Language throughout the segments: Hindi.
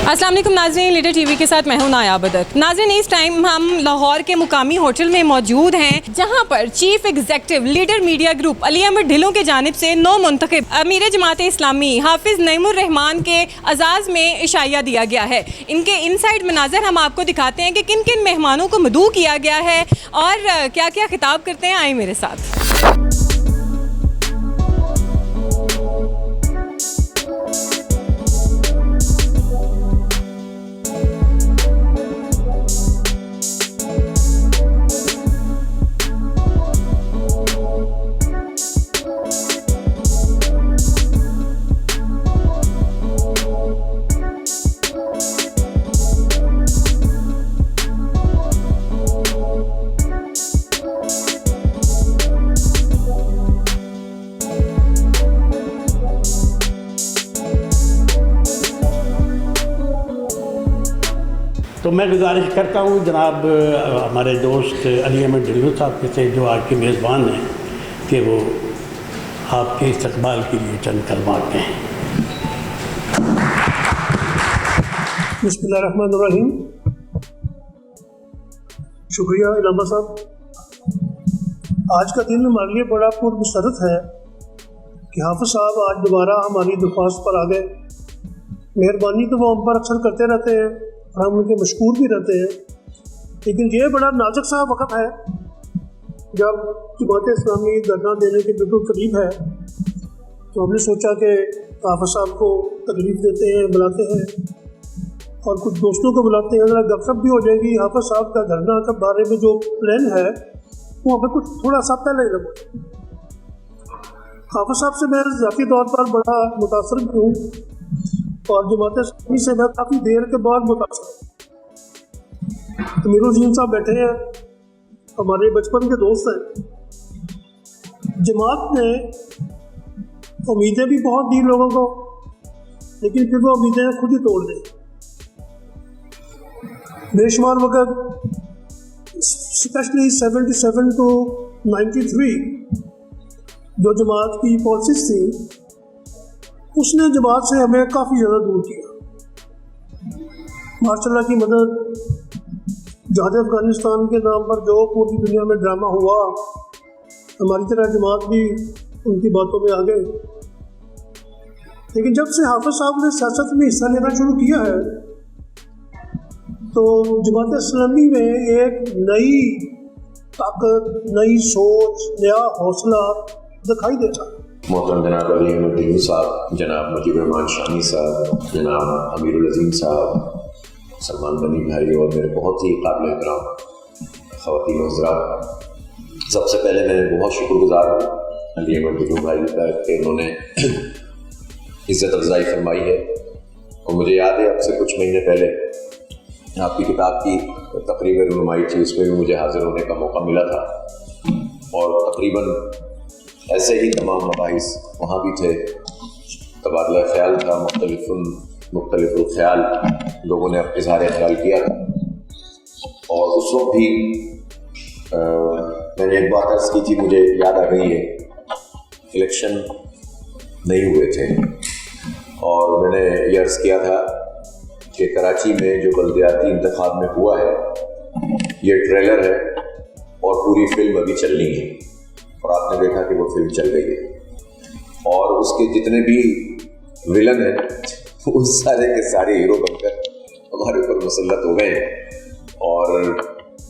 अस्सलाम वालेकुम नाज़रीन, लीडर टीवी के साथ मैं हूं नाया बदक। नाज़रीन, इस टाइम हम लाहौर के मुकामी होटल में मौजूद हैं, जहां पर chief executive leader media group Ali Ahmad Dhillon की जानिब से नौ मुंतखब अमीर जमात इस्लामी हाफिज़ नईमुर रहमान के अजाज़ में इशाया दिया गया है। इनके इनसाइड मनाजर हम आपको दिखाते हैं कि किन किन मेहमानों को मदऊ किया गया है और क्या क्या खिताब करते हैं। आए मेरे साथ। तो मैं गुजारिश करता हूँ जनाब हमारे दोस्त अली अहमद ढिल्लों साहब के से, जो आज के मेज़बान हैं, कि वो आपके इस्तकबाल के लिए चंद कलमात कहें। बिस्मिल्लाहिर्रहमानिर्रहीम। शुक्रिया इलामा साहब। आज का दिन हमारे लिए बड़ा पुरमसरत है कि हाफिज़ साहब आज दोबारा हमारी दरख्वास्त पर आ गए। मेहरबानी तो वो हम पर अक्सर करते रहते हैं, हम उनके मशकूर भी रहते हैं, लेकिन ये बड़ा नाजुक सा वक्त है जब जमात इस्लामी धरना देने के बिल्कुल करीब है। तो हमने सोचा कि हाफिज़ साहब को तकलीफ़ देते हैं, बुलाते हैं और कुछ दोस्तों को बुलाते हैं, ज़रा गपशप भी हो जाएगी। हाफिज़ साहब का धरना के बारे में जो प्लान है वो हमें कुछ थोड़ा सा पहले लगा। हाफिज़ साहब से मैं ज़ाती तौर पर बड़ा मुतासर भी हूँ और जमात इस्लामी से मैं काफ़ी देर के बाद मुतासर हूँ। अमीरुद्दीन साहब बैठे हैं, हमारे बचपन के दोस्त हैं। जमात ने उम्मीदें भी बहुत दी लोगों को, लेकिन फिर वो उम्मीदें खुद ही तोड़ दी। बेशुमार वक्त स्पेशली 77 to 93 जो जमात की पॉलिसीज थी, उसने जमात से हमें काफ़ी ज़्यादा दूर किया। माशाअल्लाह की मदद, जहाद अफ़गानिस्तान के नाम पर जो पूरी दुनिया में ड्रामा हुआ, हमारी तरह जमात भी उनकी बातों में आ गए। लेकिन जब से हाफिज़ साहब ने सियासत में हिस्सा लेना शुरू किया है तो जमात इस्लामी में एक नई ताकत, नई सोच, नया हौसला दिखाई देता है। मोहतरम जनाब अली अहमद ढिल्लों साहब, जनाब मुजीब रहमान शानी साहब, जनाब अमीरुल अज़ीम साहब, सलमान गनी भाई और मेरे बहुत ही काबिल एहतराम ख़वातीन और हज़रात, सबसे पहले मैं बहुत शुक्रगुज़ार हूँ अली अहमद ढिल्लों भाई का कि उन्होंने इज़्ज़त अफ़ज़ाई फरमाई है। और मुझे याद है अब से कुछ महीने पहले आपकी किताब की तकरीब रहनुमाई थी, उसमें भी मुझे हाज़िर होने का मौका मिला था और तकरीबन ऐसे ही तमाम मबाहिस वहाँ भी थे। तबादला ख्याल था, मुख्तलिफ़ुल ख्याल लोगों ने इज़हार ख्याल किया था। और उस वक्त भी मैंने एक बात अर्ज़ की थी, मुझे याद आ गई है, इलेक्शन नहीं हुए थे और मैंने ये अर्ज़ किया था कि कराची में जो बल्दियाती इंतखाब में हुआ है ये ट्रेलर है और पूरी फिल्म अभी चलनी है। और आपने देखा कि वो फिल्म चल गई है और उसके जितने भी विलन हैं उस सारे के सारे हीरो बनकर हमारे ऊपर मुसल्लत हो गए हैं। और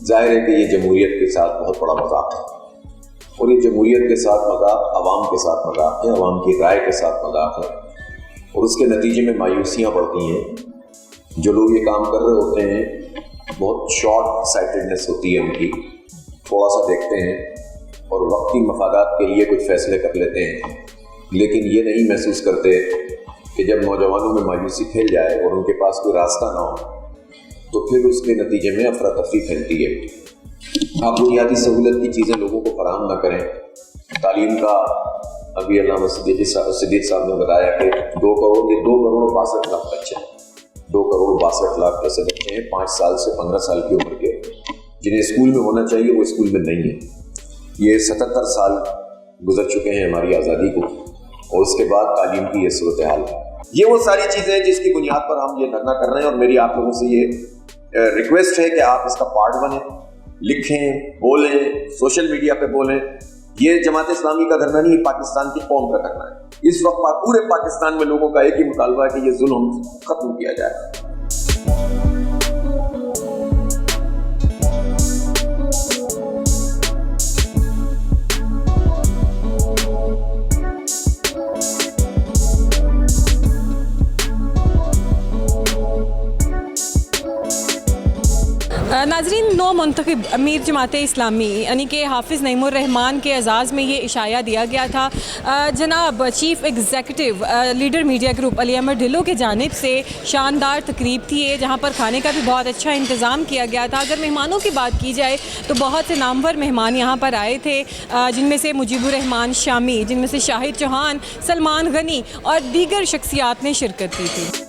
जाहिर है कि ये जमहूरियत के साथ बहुत बड़ा मजाक है और ये जमहूरियत के साथ मजाक अवाम के साथ मजाक है, अवाम की राय के साथ मजाक है और उसके नतीजे में मायूसियाँ बढ़ती हैं। जो लोग ये काम कर रहे होते हैं बहुत शॉर्ट साइटेडनेस होती है उनकी, थोड़ा सा देखते हैं और वक्ती मफादात के लिए कुछ फैसले कर लेते हैं, लेकिन ये नहीं महसूस करते कि जब नौजवानों में मायूसी फैल जाए और उनके पास कोई रास्ता ना हो तो फिर उसके नतीजे में अफरा तफरी फैलती है। आप बुनियादी सहूलत की चीज़ें लोगों को फराहम ना करें। तालीम का अभी अल्लामा सिद्दीक़ी साहब ने बताया कि 2 करोड़ 62 लाख बच्चे, 2 करोड़ 62 लाख ऐसे बच्चे हैं 5 साल से 15 साल की उम्र के, जिन्हें स्कूल में होना चाहिए वो स्कूल में नहीं है। ये 77 साल गुजर चुके हैं हमारी आज़ादी को और उसके बाद तालीम की ये सूरत हाल है। ये वो सारी चीज़ें हैं जिसकी बुनियाद पर हम ये धरना कर रहे हैं और मेरी आप लोगों से ये रिक्वेस्ट है कि आप इसका पार्ट बने, लिखें, बोलें, सोशल मीडिया पे बोलें। ये जमात इस्लामी का धरना नहीं, पाकिस्तान की कौम का धरना है। इस वक्त पूरे पाकिस्तान में लोगों का एक ही मुतालबा है कि ये जुल्म खत्म किया जाए। नाजरीन, नौ मुंतखब अमीर जमात इस्लामी यानी कि हाफिज़ नईमुर रहमान के एजाज़ में ये इशाया दिया गया था। जनाब chief executive leader media group Ali Ahmad Dhillon की जानिब से शानदार तकरीब थी ये, जहाँ पर खाने का भी बहुत अच्छा इंतज़ाम किया गया था। अगर मेहमानों की बात की जाए तो बहुत से नामवर मेहमान यहाँ पर आए थे, जिनमें से मुजीबुर रहमान शामी, जिनमें से शाहिद चौहान, सलमान गनी और दीगर शख्सियात ने शिरकत की थी।